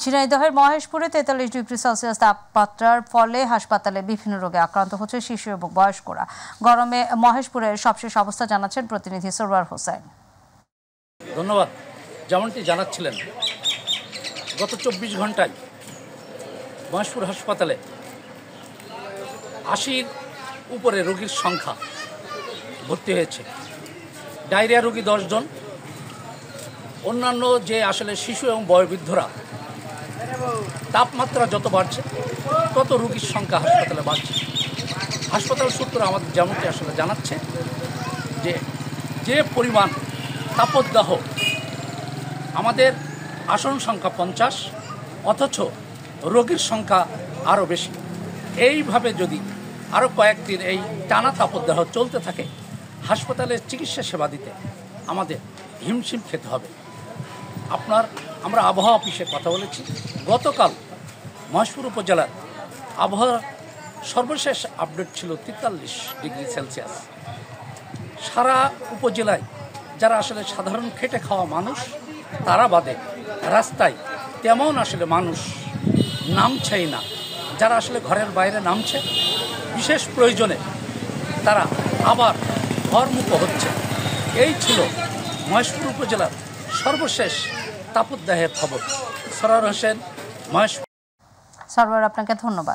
ঝিনাইদহের মহেশপুরে 43 degree Celsius তাপমাত্রার ফলে হাসপাতালে বিভিন্ন রোগে আক্রান্ত হচ্ছে শিশু এবং বয়স্করা। গরমে মহেশপুরের সবশেষ অবস্থা জানাচ্ছেন প্রতিনিধি সরওয়ার হোসেন। ধন্যবাদ। যেমনটি জানাচ্ছিলেন, গত 24 ঘন্টায় মহেশপুর হাসপাতালে 80-র উপরে রোগীর সংখ্যা ভর্তি হয়েছে। ডায়রিয়া রোগী 10 জন। অন্যান্য যে আসলে শিশু এবং বয়োবৃদ্ধরা, তাপমাত্রা যত বাড়ছে তত রোগীর সংখ্যা হাসপাতালে বাড়ছে। হাসপাতাল সূত্র আমাদের যেমনটি আসলে জানাচ্ছে যে পরিমাণ তাপদাহ, আমাদের আসন সংখ্যা 50, অথচ রোগীর সংখ্যা আরও বেশি। এইভাবে যদি আরও কয়েকদিন এই টানা তাপদাহ চলতে থাকে, হাসপাতালের চিকিৎসা সেবা দিতে আমাদের হিমশিম খেতে হবে। আমরা আবহাওয়া অফিসে কথা বলেছি। গতকাল মহেশপুর উপজেলার আবহাওয়ার সর্বশেষ আপডেট ছিল 43 ডিগ্রি সেলসিয়াস। সারা উপজেলায় যারা আসলে সাধারণ খেটে খাওয়া মানুষ, তারা বাদে রাস্তায় তেমন আসলে মানুষ নামছেই না। যারা আসলে ঘরের বাইরে নামছে, বিশেষ প্রয়োজনে তারা আবার ঘরমুখ হচ্ছে। এই ছিল মহেশপুর উপজেলার সর্বশেষ তাপদাহের খবর। সরওয়ার হোসেন, মহেশপুর। সরওয়ার, আপনাকে ধন্যবাদ।